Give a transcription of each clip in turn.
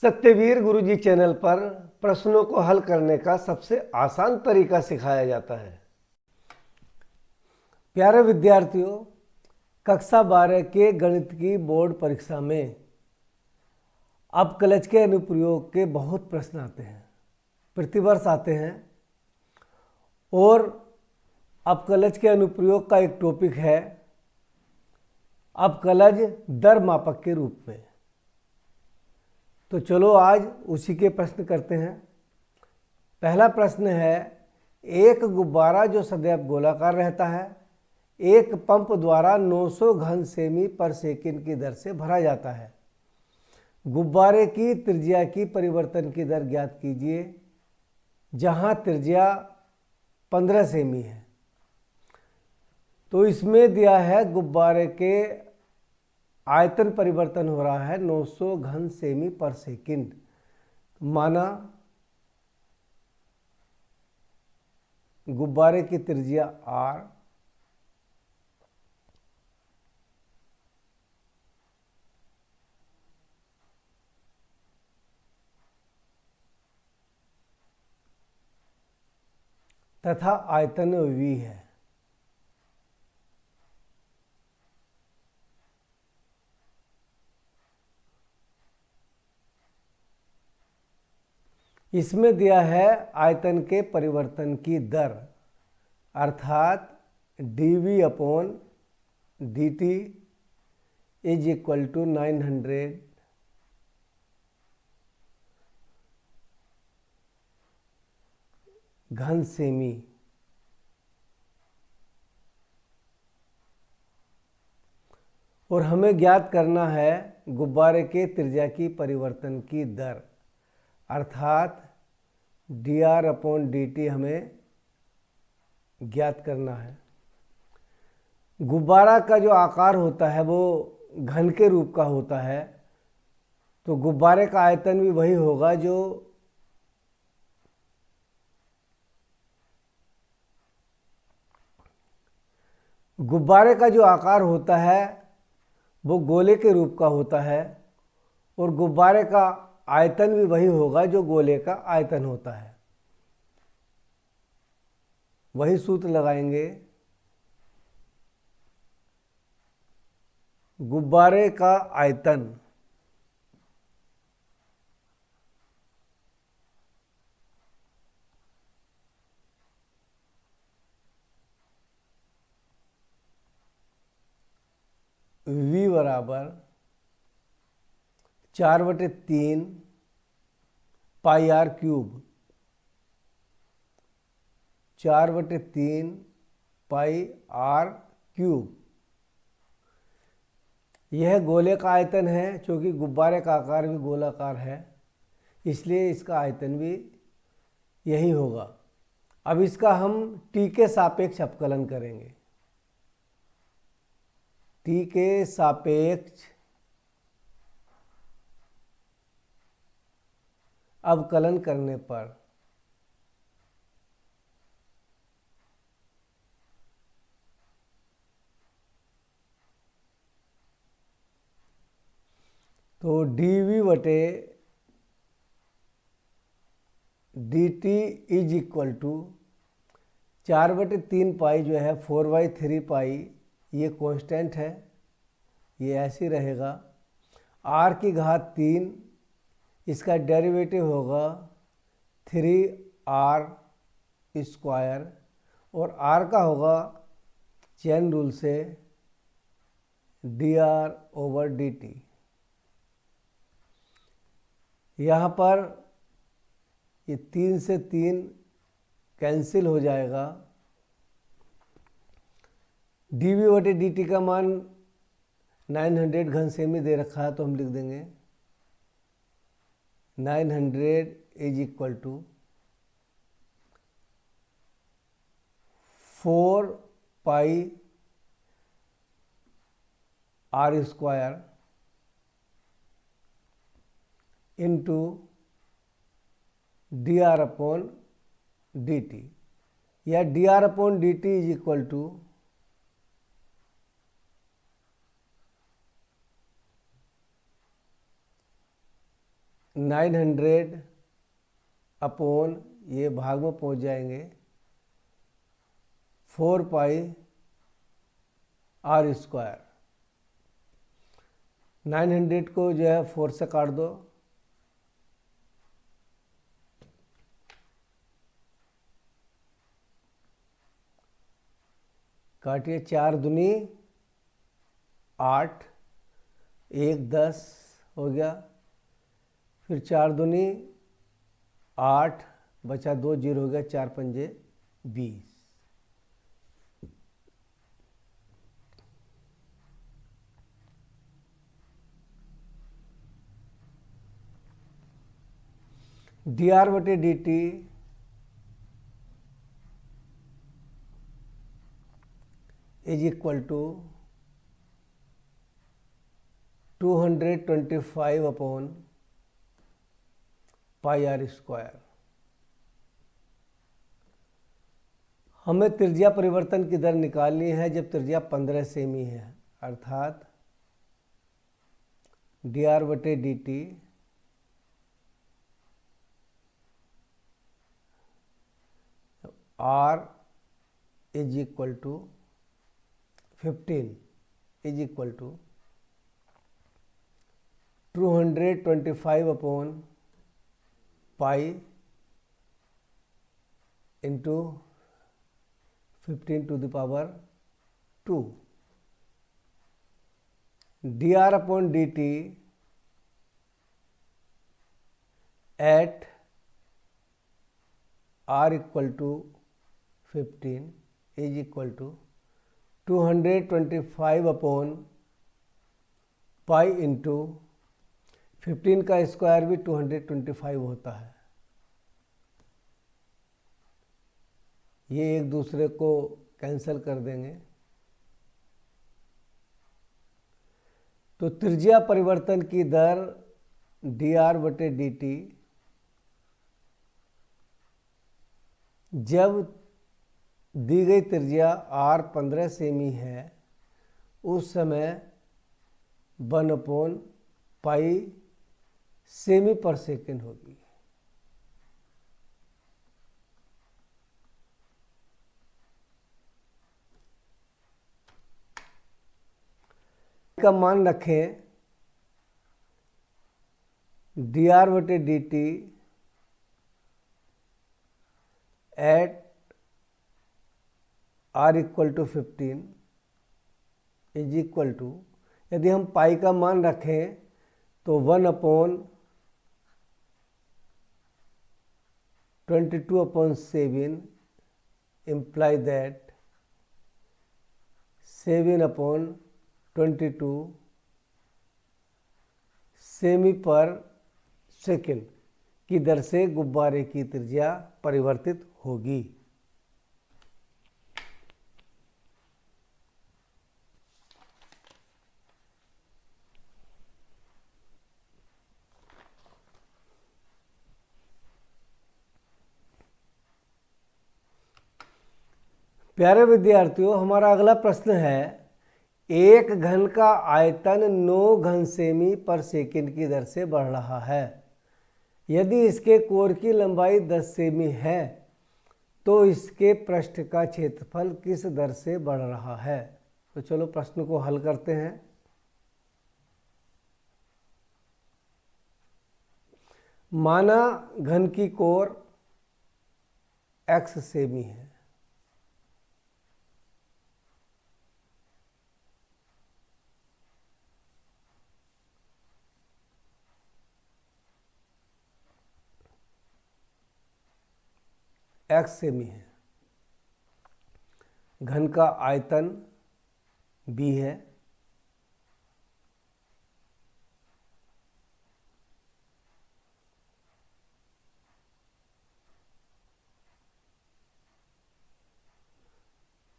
सत्यवीर गुरुजी channel पर प्रश्नों को हल करने का सबसे आसान तरीका सिखाया जाता है। प्यारे विद्यार्थियों, कक्षा 12 के गणित की बोर्ड परीक्षा में अपकलज के अनुप्रयोग के बहुत प्रश्न आते हैं, प्रतिवर्ष आते हैं। और अपकलज के अनुप्रयोग का एक टॉपिक है अपकलज दर मापक के रूप में। तो चलो आज उसी के प्रश्न करते हैं। पहला प्रश्न है, एक गुब्बारा जो सदैव गोलाकार रहता है एक पंप द्वारा 900 घन सेमी पर सेकंड की दर से भरा जाता है। गुब्बारे की त्रिज्या की परिवर्तन की दर ज्ञात कीजिए, जहां त्रिज्या 15 सेमी है। तो इसमें दिया है गुब्बारे के आयतन परिवर्तन हो रहा है 900 घन सेमी पर सेकंड। माना गुब्बारे की त्रिज्या r तथा आयतन v है। इसमें दिया है आयतन के परिवर्तन की दर, अर्थात dv upon dt is equal to 900 घन सेमी। और हमें ज्ञात करना है गुब्बारे के त्रिज्या की परिवर्तन की दर, अर्थात dr अपॉन dt हमें ज्ञात करना है। गुब्बारा का जो आकार होता है वो घन के रूप का होता है, तो गुब्बारे का आयतन भी वही होगा जो गुब्बारे का जो आकार होता है वो गोले के रूप का होता है, और गुब्बारे का आयतन भी वही होगा जो गोले का आयतन होता है। वही सूत्र लगाएंगे। गुब्बारे का आयतन v बराबर 4/3 पाई r क्यूब, 4/3 पाई r क्यूब। यह गोले का आयतन है, क्योंकि गुब्बारे का आकार भी गोलाकार है, इसलिए इसका आयतन भी यही होगा। अब इसका हम t के सापेक्ष अपकलन करेंगे। t के सापेक्ष अवकलन करने पर तो dv बटे dt इज इक्वल टू 4/3 पाई जो है 4/3 पाई, ये कांस्टेंट है, ये ऐसे रहेगा। r की घात 3, इसका डेरिवेटिव होगा 3r स्क्वायर, और r का होगा चेन रूल से dr ओवर dt। यहाँ पर ये 3 से 3 कैंसिल हो जाएगा। dv बटे dt का मान 900 घन सेमी दे रखा है, तो हम लिख देंगे 900 is equal to 4 pi r square into dr upon dt, या dr upon dt is equal to 900 900 upon ये भाग में पहुंच जाएंगे 4 पाई आर स्क्वायर। 900 को जो है 4 से काट दो, काटिए, 4 दूनी 8, 1 10 हो गया, फिर 4 दूनी 8, बचा 2 0 हो गया, 4 पंजे 20। dr बटे dt is equal to 225 upon pi R square. हमें त्रिज्या परिवर्तन की दर निकालनी है जब त्रिज्या 15 सेमी है, अर्थात dr बटे dt r is equal to 15 is equal to 225 upon pi into 15 to the power 2। dr upon dt at r equal to 15 is equal to 225 upon pi into 15 का स्क्वायर भी 225 होता है। ये एक दूसरे को कैंसिल कर देंगे, तो त्रिज्या परिवर्तन की दर dr बटे dt जब दी गई त्रिज्या r 15 सेमी है उस समय 1 अपॉन पाई सेमी पर सेकेंड होगी। का मान रखें dr बटे dt at r equal to 15 is equal to, यदि हम पाई का मान रखें तो 1 अपॉन 22 अपॉन 7 इम्प्लाई दैट 7 अपॉन 22 सेमी पर सेकेंड की दर से गुब्बारे की त्रिज्या परिवर्तित होगी। प्यारे विद्यार्थियों, हमारा अगला प्रश्न है, एक घन का आयतन 9 घन सेमी पर सेकंड की दर से बढ़ रहा है। यदि इसके कोर की लंबाई 10 सेमी है तो इसके पृष्ठ का क्षेत्रफल किस दर से बढ़ रहा है। तो चलो प्रश्न को हल करते हैं। माना घन की कोर x सेमी है, x सेमी है, घन का आयतन b है,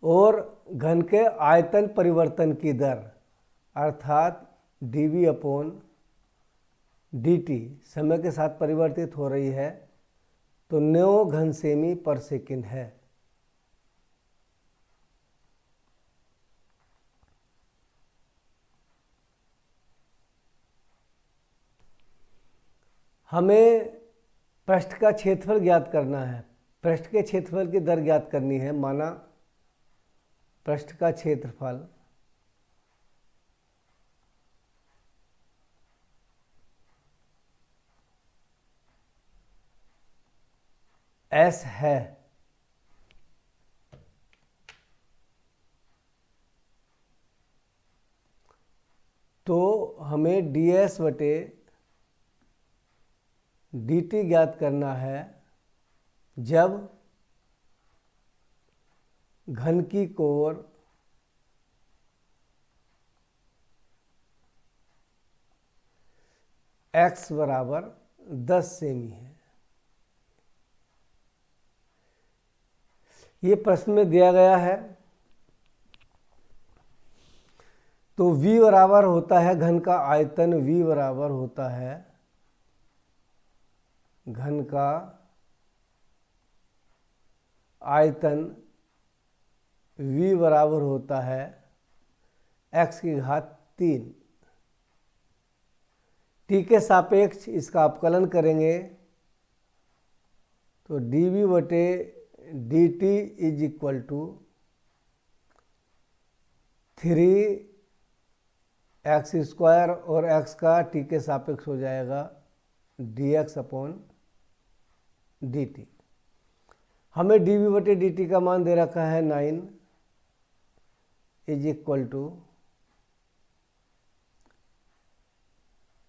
और घन के आयतन परिवर्तन की दर अर्थात dv अपॉन dt समय के साथ परिवर्तित हो रही है, तो 9 घन सेमी पर सेकंड है। हमें पृष्ठ का क्षेत्रफल ज्ञात करना है। पृष्ठ के क्षेत्रफल की दर ज्ञात करनी है। माना पृष्ठ का क्षेत्रफल S है तो हमें ds बटे dt ज्ञात करना है जब घन की कोण x बराबर 10 सेमी है। ये प्रश्न में दिया गया है। तो v बराबर होता है घन का आयतन, v बराबर होता है घन का आयतन, v बराबर होता है x की घात 3। t के सापेक्ष इसका अपकलन करेंगे तो dv बटे dt is equal to 3x square और x का t के सापेक्ष हो जाएगा dx अपॉन dt। हमें dv बटे dt का मान दे रखा है 9 is equal to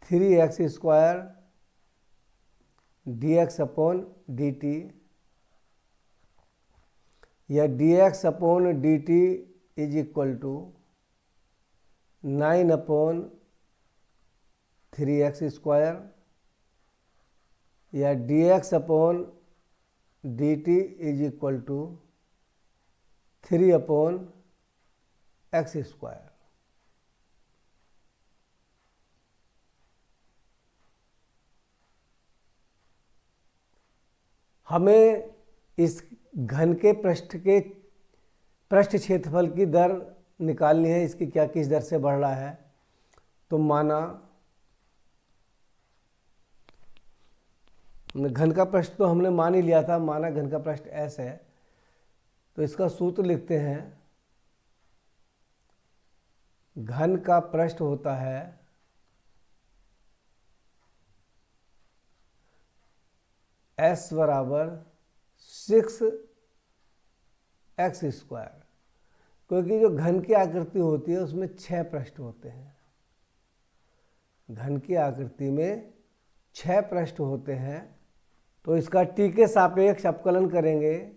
3x square dx upon dt या dx upon dt is equal to 9 upon 3x square या dx upon dt is equal to 3 upon x square. हमें इस घन के पृष्ठ क्षेत्रफल की दर निकालनी है, इसकी क्या किस दर से बढ़ रहा है। तो माना घन का पृष्ठ तो हमने मान ही लिया था, माना घन का पृष्ठ S है तो इसका सूत्र लिखते हैं। घन का पृष्ठ होता है S बराबर 6x स्क्वायर, क्योंकि जो घन की आकृति होती है उसमें 6 पृष्ठ होते हैं। घन की आकृति में 6 पृष्ठ होते हैं तो इसका t के सापेक्ष अपकलन करेंगे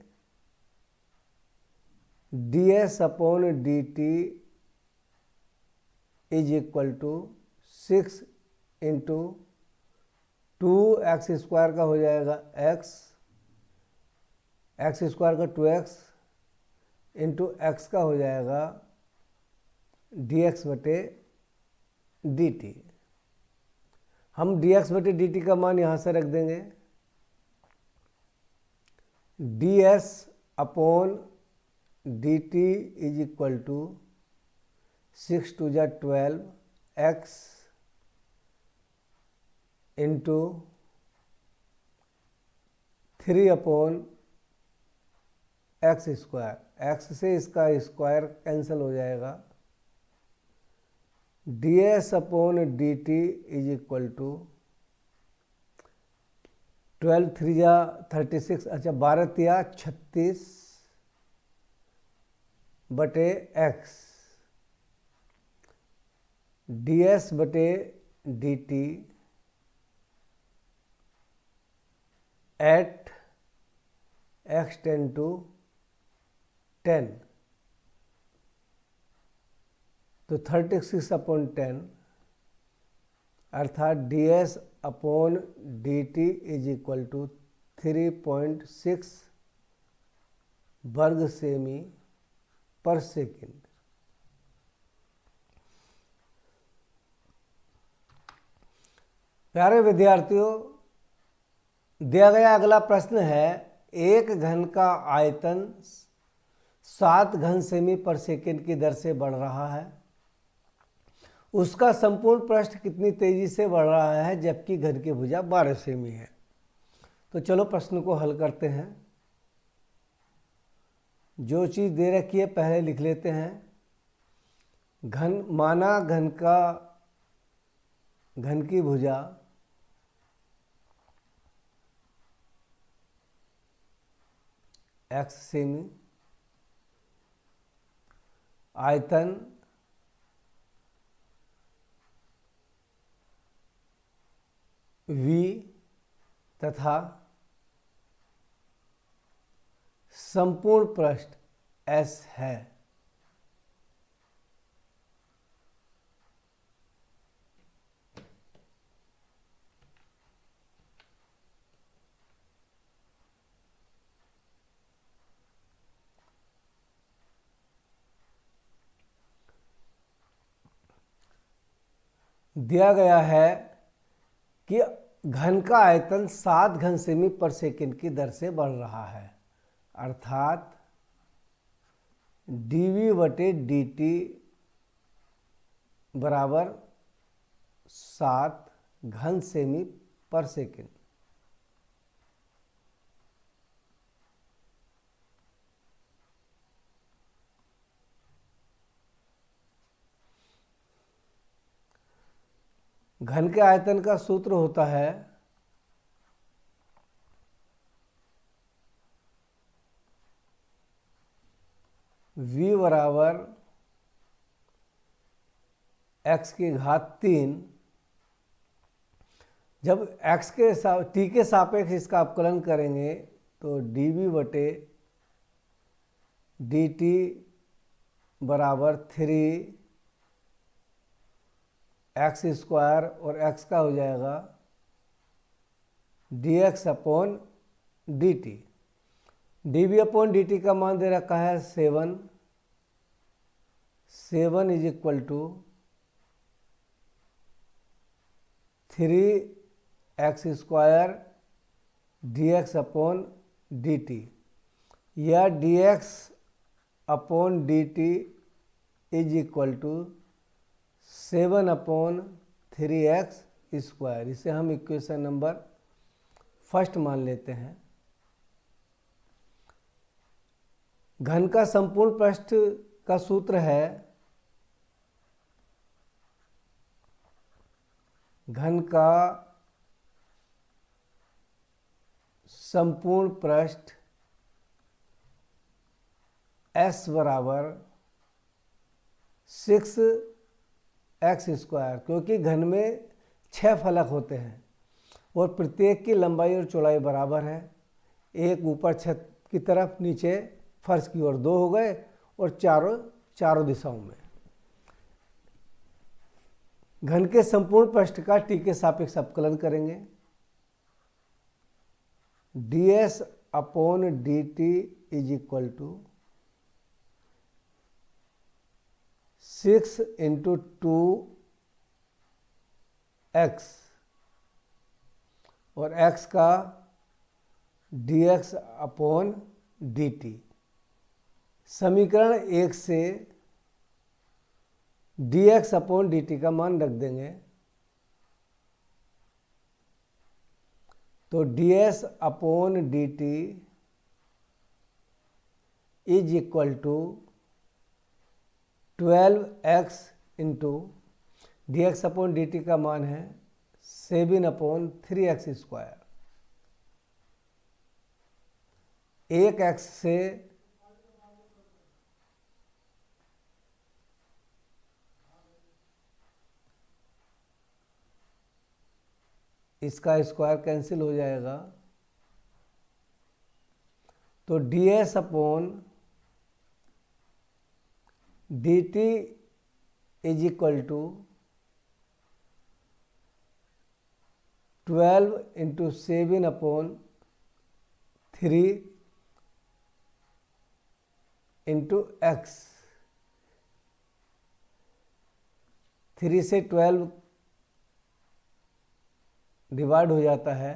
ds upon dt is equal to 6 into 2x square का हो जाएगा x स्क्वायर का 2x इंटू x का हो जाएगा dx बटे dt। हम dx बटे dt का मान यहाँ से रख देंगे। ds upon dt is equal to 6 2 जा 12 x into 3 upon x square, x से इसका स्क्वायर कैंसिल हो जाएगा। ds upon dt is equal to 12 3 जा 36, अच्छा 12 तिया 36 बटे x ds बटे dt at x ten to 10 तो 36 अपॉन 10 अर्थात ds upon dt is equal to 3.6 वर्ग सेमी पर सेकेंड। प्यारे विद्यार्थियों, दिया गया अगला प्रश्न है, एक घन का आयतन 7 घन सेमी पर सेकेंड की दर से बढ़ रहा है उसका संपूर्ण पृष्ठ कितनी तेजी से बढ़ रहा है जबकि घन की भुजा 12 सेमी है। तो चलो प्रश्न को हल करते हैं। जो चीज़ दे रखी है पहले लिख लेते हैं। माना घन की भुजा x सेमी, आयतन v तथा संपूर्ण पृष्ठ S है। दिया गया है कि घन का आयतन 7 घन सेमी पर सेकंड की दर से बढ़ रहा है, अर्थात dv/dt बराबर 7 घन सेमी पर सेकंड। घन के आयतन का सूत्र होता है v बराबर x की घात 3। जब x के t के सापेक्ष इसका अवकलन करेंगे तो dv/dt बराबर 3x² और x का हो जाएगा dx/dt। dv/dt का मान दे रखा है 7 = 3x² dx/dt या dx/dt = 7/3x²। इसे हम इक्वेशन नंबर फर्स्ट मान लेते हैं। घन का संपूर्ण पृष्ठ का सूत्र है घन का संपूर्ण पृष्ठ S बराबर 6x², क्योंकि घन में 6 फलक होते हैं और प्रत्येक की लंबाई और चौड़ाई बराबर है। एक ऊपर छत की तरफ, नीचे फर्श की ओर 2 हो गए और चारों दिशाओं में। घन के संपूर्ण पृष्ठ का t के सापेक्ष अवकलन करेंगे। ds/dt = 6 × 2x और x का dx/dt। समीकरण 1 से dx/dt का मान रख देंगे तो ds/dt = 12x dx/dt का मान है 7/3x²। एक x से इसका स्क्वायर कैंसिल हो जाएगा तो ds/dt = 12 × 7/3 × x। 3 से 12 डिवाइड हो जाता है,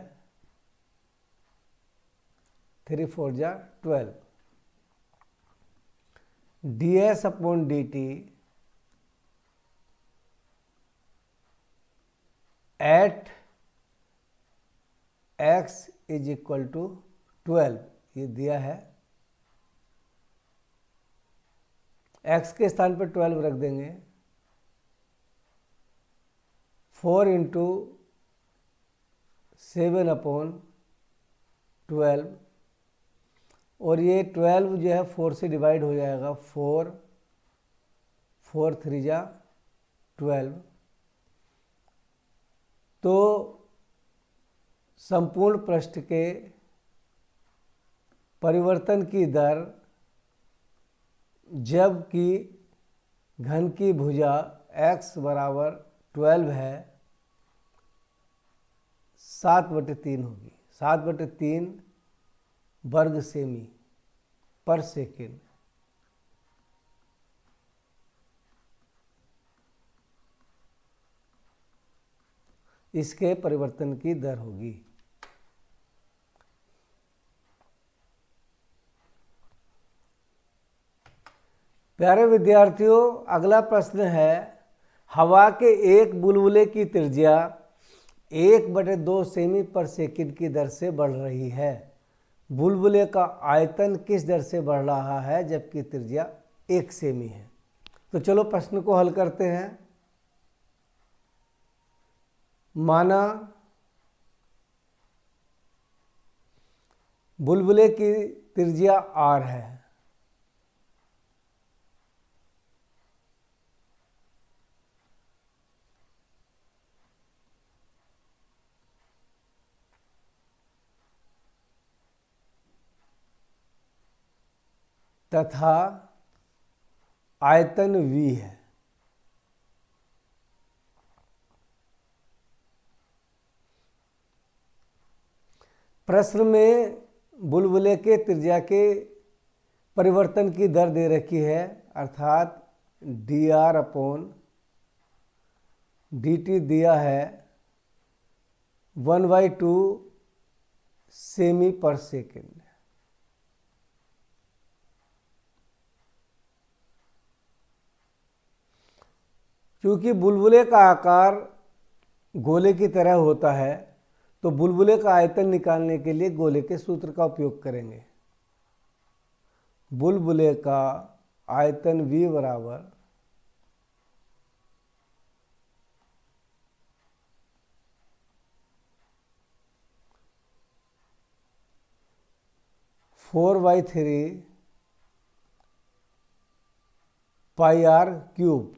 3 × 4 = 12। ds/dt at x is equal to 12, ये दिया है। x के स्थान पर 12 रख देंगे। 4 इंटू 7/12, और ये 12 जो है 4 से डिवाइड हो जाएगा। 4 3 जा 12। तो संपूर्ण पृष्ठ के परिवर्तन की दर जबकि घन की भुजा x बराबर 12 है 7/3 होगी। 7/3 वर्ग सेमी पर सेकेंड। इसके परिवर्तन की दर होगी। प्यारे विद्यार्थियों, अगला प्रश्न है, हवा के एक बुलबुले की त्रिज्या 1/2 सेमी पर सेकंड की दर से बढ़ रही है। बुलबुले का आयतन किस दर से बढ़ रहा है जबकि त्रिज्या 1 सेमी है? तो चलो प्रश्न को हल करते हैं। माना बुलबुले की त्रिज्या r है, तथा आयतन v है। प्रश्न में बुलबुले के त्रिज्या के परिवर्तन की दर दे रखी है, अर्थात dr/dt दिया है 1/2 सेमी पर सेकेंड। क्योंकि बुलबुले का आकार गोले की तरह होता है, तो बुलबुले का आयतन निकालने के लिए गोले के सूत्र का उपयोग करेंगे। बुलबुले का आयतन V बराबर four by 3 pi r cube,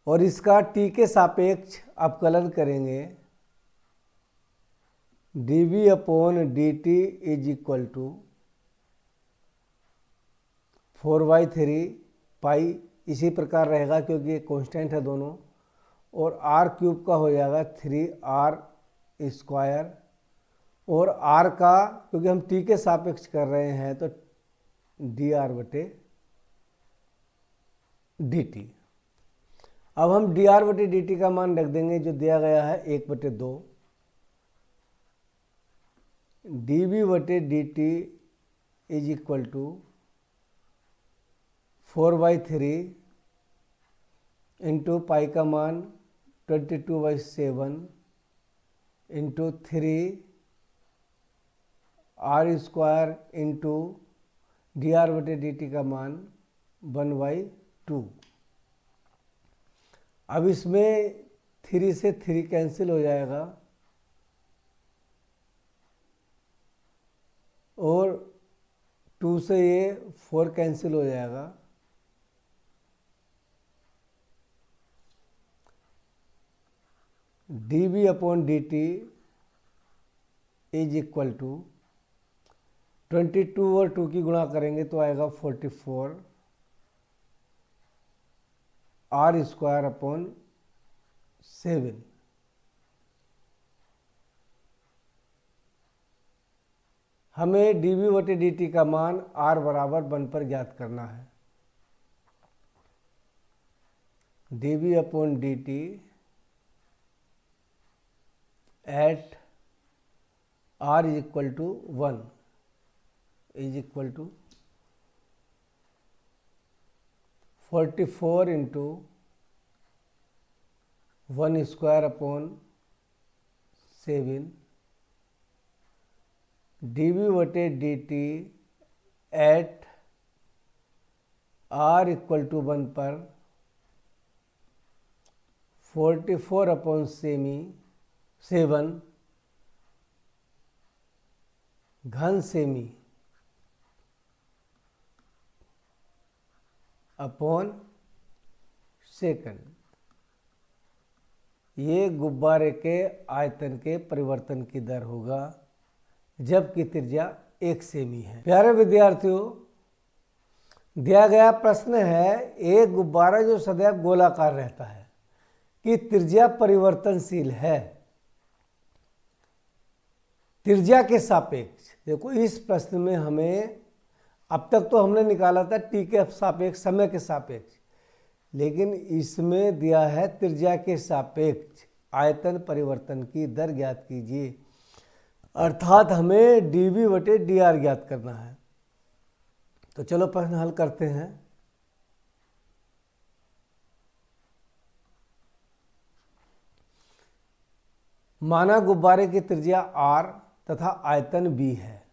और इसका t के सापेक्ष अपकलन करेंगे। dv/dt इज इक्वल टू 4/3 पाई, इसी प्रकार रहेगा क्योंकि ये कांस्टेंट है दोनों, और r क्यूब का हो जाएगा 3r², और r का क्योंकि हम t के सापेक्ष कर रहे हैं तो dr/dt। अब हम dr/dt का मान रख देंगे जो दिया गया है 1/2। dv/dt is equal to 4/3 into pi का मान 22/7 इंटू 3r² इंटू dr/dt का मान 1/2। अब इसमें 3 से 3 कैंसिल हो जाएगा, और 2 से ये 4 कैंसिल हो जाएगा। dv/dt इज इक्वल टू 22 और 2 की गुणा करेंगे तो आएगा 44 r²/7। हमें dv/dt का मान r बराबर 1 पर ज्ञात करना है। dv/dt at r is equal to 1 is equal to 44 into 1/7 dV/dt at r=1 पर 44/7 घन सेमी अपॉन सेकंड। ये गुब्बारे के आयतन के परिवर्तन की दर होगा जबकि त्रिज्या 1 सेमी है। प्यारे विद्यार्थियों, दिया गया प्रश्न है एक गुब्बारा जो सदैव गोलाकार रहता है कि त्रिज्या परिवर्तनशील है त्रिज्या के सापेक्ष। देखो इस प्रश्न में हमें अब तक तो हमने निकाला था टी के सापेक्ष, समय के सापेक्ष, लेकिन इसमें दिया है त्रिज्या के सापेक्ष आयतन परिवर्तन की दर ज्ञात कीजिए, अर्थात हमें dV/dr ज्ञात करना है। तो चलो प्रश्न हल करते हैं। माना गुब्बारे की त्रिज्या r तथा आयतन b है।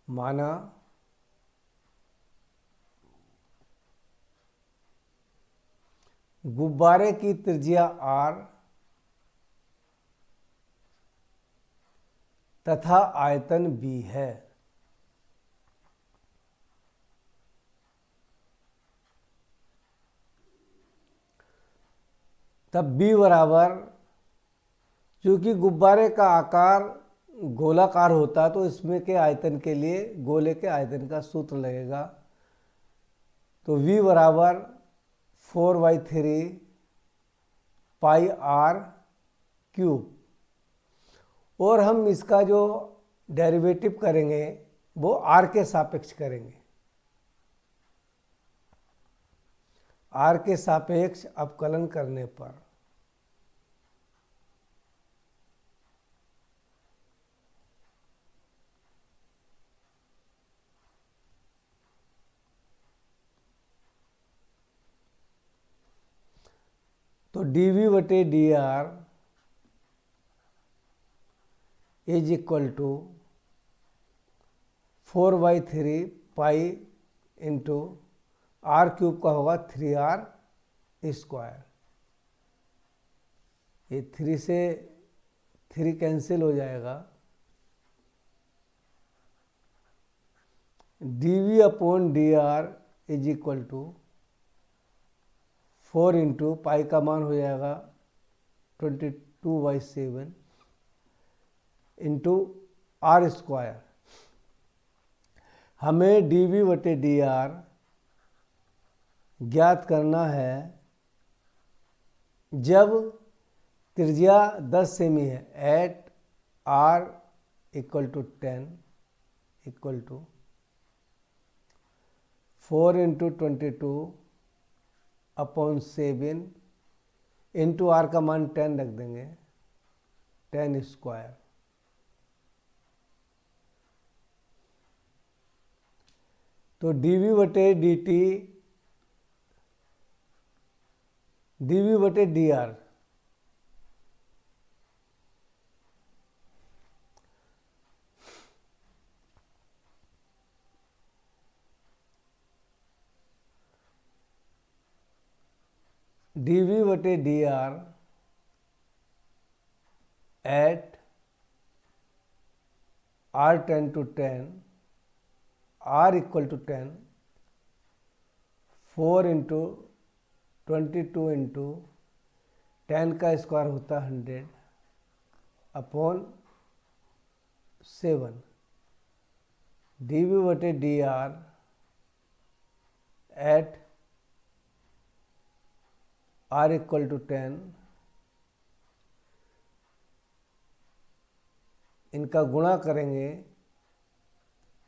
माना गुब्बारे की त्रिज्या r तथा आयतन b है। तब b बराबर, चूंकि गुब्बारे का आकार गोलाकार होता है तो इसमें के आयतन के लिए गोले के आयतन का सूत्र लगेगा। तो v बराबर 4/3 पाई r क्यूब, और हम इसका जो डेरिवेटिव करेंगे वो r के सापेक्ष करेंगे। r के सापेक्ष अवकलन करने पर तो dV/dr is equal to 4/3 pi into r cube का होगा 3r²। ये 3 से 3 कैंसिल हो जाएगा। dV/dr is equal to 4 into pi का मान हो जाएगा 22/7 इंटू r²। हमें dV/dr ज्ञात करना है जब त्रिज्या 10 सेमी है at r=10 equal to 4 into 22/7 into r का मान 10 रख देंगे, 10²। तो dV/dr at r=10 r=10 4 into 22 into 10 का स्क्वायर होता है 100/7 dV/dr at r=10। इनका गुणा करेंगे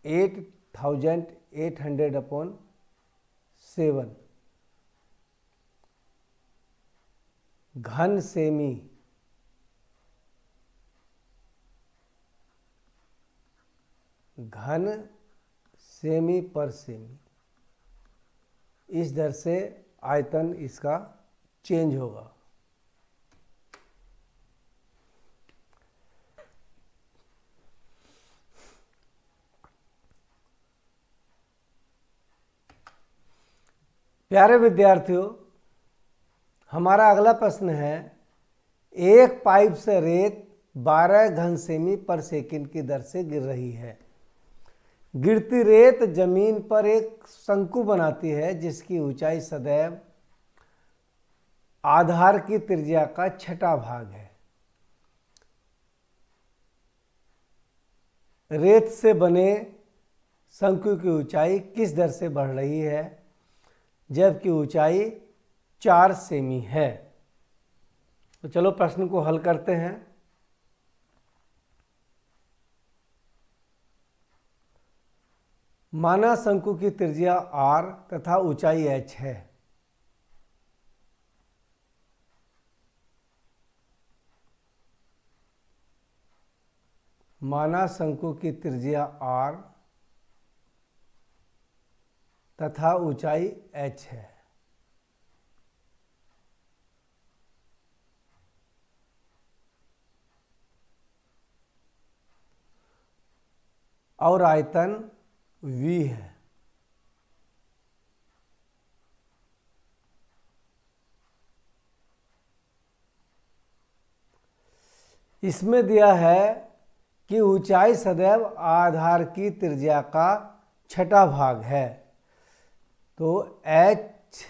8800/7 घन सेमी पर सेमी। इस दर से आयतन इसका चेंज होगा। प्यारे विद्यार्थियों, हमारा अगला प्रश्न है, एक पाइप से रेत 12 घन सेमी पर सेकंड की दर से गिर रही है। गिरती रेत जमीन पर एक शंकु बनाती है जिसकी ऊंचाई सदैव आधार की त्रिज्या का छठा भाग है। रेत से बने शंकु की ऊंचाई किस दर से बढ़ रही है जबकि ऊंचाई 4 सेमी है? तो चलो प्रश्न को हल करते हैं। माना शंकु की त्रिज्या r तथा ऊंचाई h है। माना शंकु की त्रिज्या r तथा ऊंचाई h है। और आयतन v है। इसमें दिया है कि ऊंचाई सदैव आधार की त्रिज्या का छठा भाग है। तो h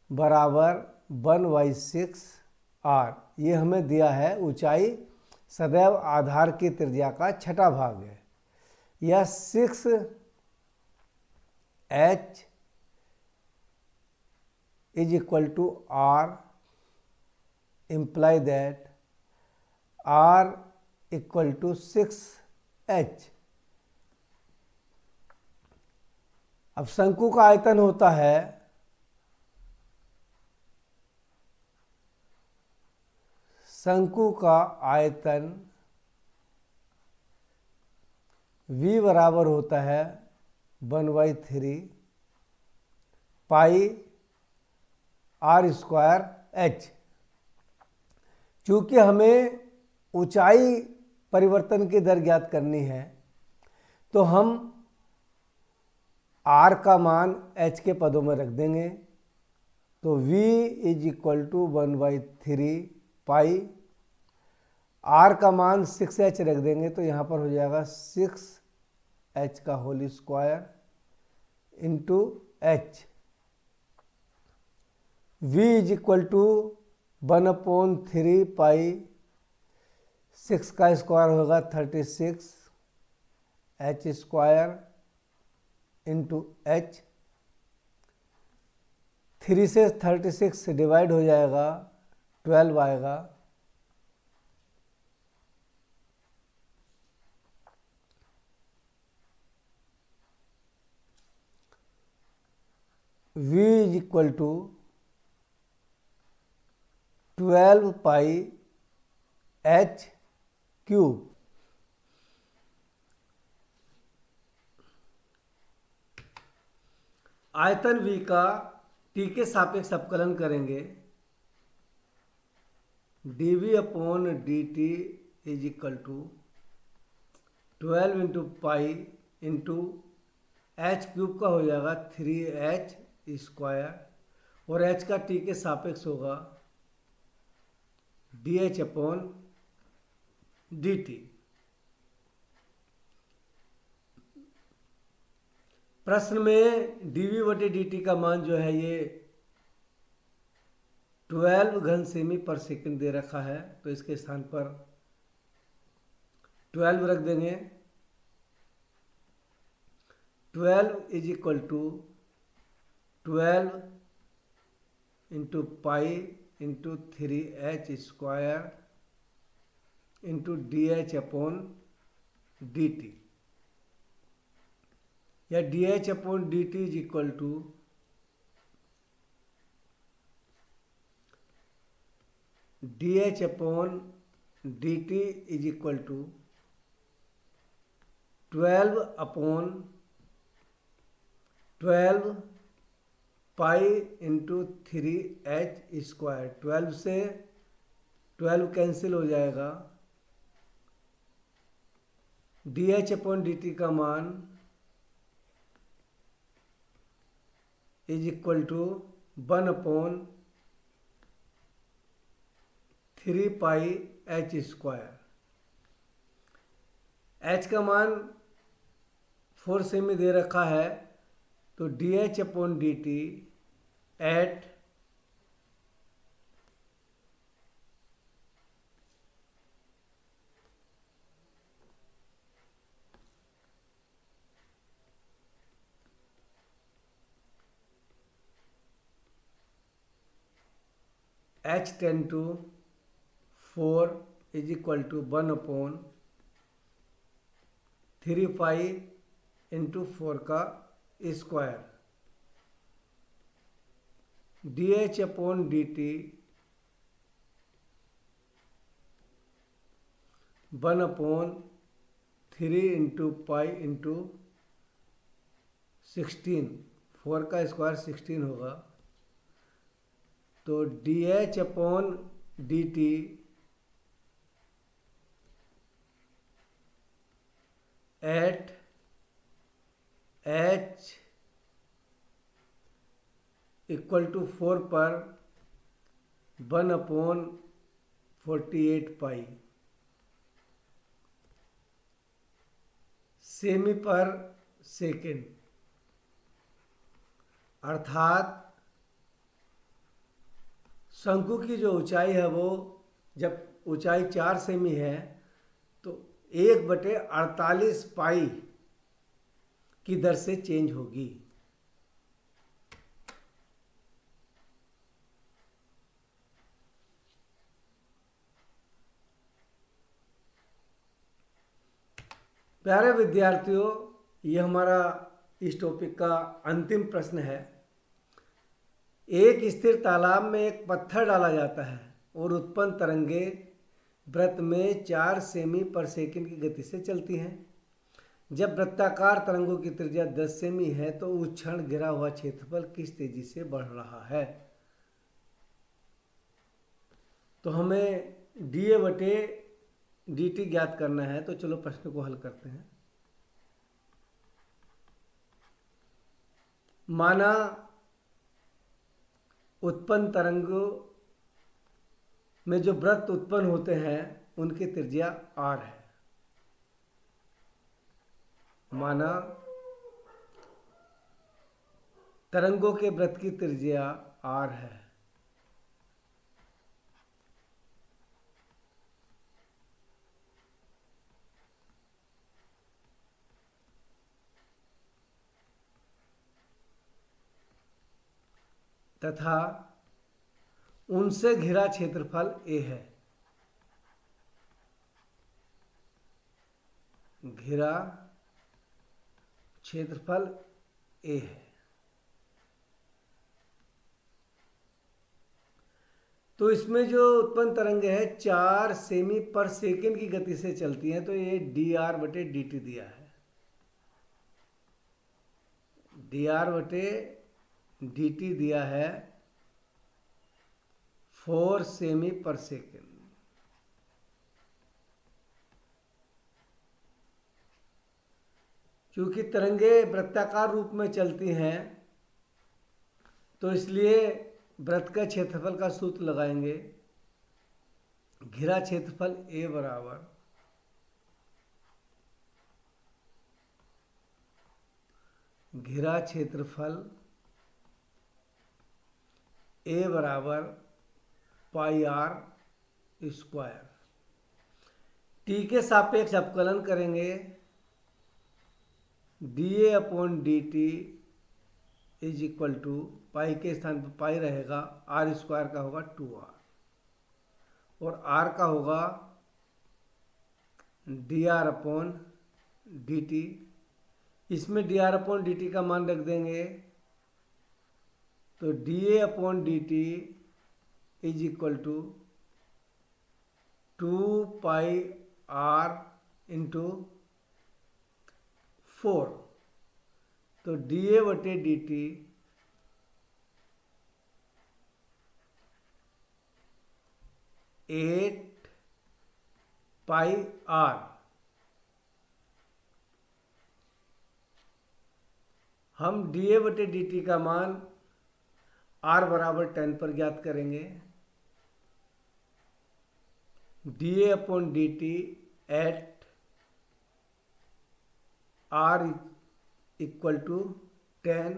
बराबर 1/6 r, ये हमें दिया है। ऊंचाई सदैव आधार की त्रिज्या का छठा भाग है। यह 6h is equal to r, imply that r equal to 6h। अब शंकु का आयतन होता है शंकु का आयतन v बराबर होता है 1/3 पाई r स्क्वायर h। चूंकि हमें ऊंचाई परिवर्तन की दर ज्ञात करनी है तो हम r का मान h के पदों में रख देंगे। तो v is equal to 1/3 pi, r का मान 6h रख देंगे तो यहाँ पर हो जाएगा 6h का whole square into h। v is equal to 1/3 pi, 6 का स्क्वायर होगा 36 h स्क्वायर इंटू h। 3 से 36 डिवाइड हो जाएगा, 12 आएगा। v is equal to 12 pi h cube. आयतन v का t के सापेक्ष अवकलन करेंगे। dv upon dt is equal to 12 into pi into h cube का हो जाएगा 3h स्क्वायर और h का t के सापेक्ष होगा dh अपॉन dt। प्रश्न में dv बटे dt का मान जो है ये 12 घन सेमी पर सेकंड दे रखा है, तो इसके स्थान पर 12 रख देंगे। 12 is equal to 12 into pi into 3h square into dh upon dt, या dh upon dt is equal to dh upon dt is equal to 12 upon 12 pi into 3h²। 12 से 12 कैंसिल हो जाएगा। dh/dt का मान is equal to 1/3πh²। h का मान 4 semi दे रखा है, तो dh/dt at h/4 is equal to 1/3π into 4 का square. dh/dt 1/3 into pi into 16, 4 का स्क्वायर 16 होगा। तो dh/dt eight h equal to 4 पर 1/48π सेमी पर सेकेंड, अर्थात शंकु की जो ऊंचाई है वो जब ऊंचाई 4 सेमी है तो 1/48π की दर से चेंज होगी। प्यारे विद्यार्थियों, ये हमारा इस टॉपिक का अंतिम प्रश्न है। एक स्थिर तालाब में एक पत्थर डाला जाता है और उत्पन्न तरंगे वृत्त में 4 सेमी पर सेकंड की गति से चलती हैं। जब वृत्ताकार तरंगों की त्रिज्या 10 सेमी है तो उस क्षण घिरा हुआ क्षेत्रफल किस तेजी से बढ़ रहा है। तो हमें dA/dt ज्ञात करना है, तो चलो प्रश्न को हल करते हैं। माना उत्पन्न तरंगों में जो वृत्त उत्पन्न होते हैं उनकी त्रिज्या r है। माना तरंगों के वृत्त की त्रिज्या r है। तथा उनसे घिरा क्षेत्रफल a है। घिरा क्षेत्रफल a है। तो इसमें जो उत्पन्न तरंगे है 4 सेमी पर सेकंड की गति से चलती हैं, तो ये dr/dt दिया है। dr/dt दिया है 4 सेमी पर सेकंड। क्योंकि तरंगे वृत्ताकार रूप में चलती हैं तो इसलिए वृत्त का क्षेत्रफल का सूत्र लगाएंगे। घिरा क्षेत्रफल A बराबर घिरा क्षेत्रफल A बराबर πr²। t के सापेक्ष अवकलन करेंगे। dA/dt इज इक्वल टू पाई के स्थान पर पाई रहेगा, r² का होगा 2r और r का होगा dr/dt। इसमें dr/dt का मान रख देंगे, तो dA/dt is equal to 2πr into 4। तो dA/dt 8 पाई आर। हम dA बटे dt का मान r बराबर 10 पर ज्ञात करेंगे। dA upon dt at r equal to 10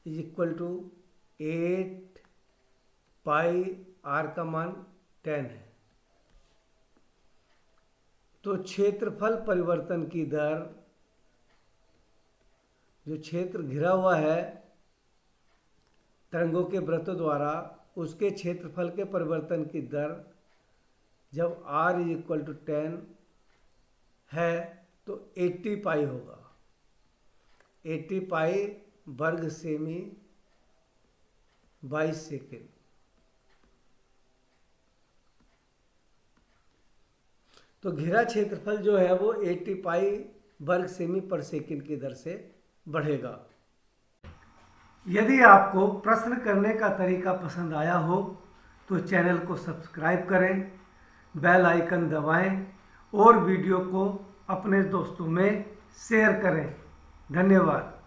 is equal to 8 pi r का मान 10 है। तो क्षेत्रफल परिवर्तन की दर, जो क्षेत्र घिरा हुआ है तरंगों के वृत्तों द्वारा, उसके क्षेत्रफल के परिवर्तन की दर जब r इज इक्वल टू 10 है तो 80 पाई होगा। 80 पाई वर्ग सेमी 22 सेकेंड। तो घिरा क्षेत्रफल जो है वो 80 पाई वर्ग सेमी पर सेकेंड की दर से बढ़ेगा। यदि आपको प्रश्न करने का तरीका पसंद आया हो तो चैनल को सब्सक्राइब करें, बेल आइकन दबाएं और वीडियो को अपने दोस्तों में शेयर करें। धन्यवाद।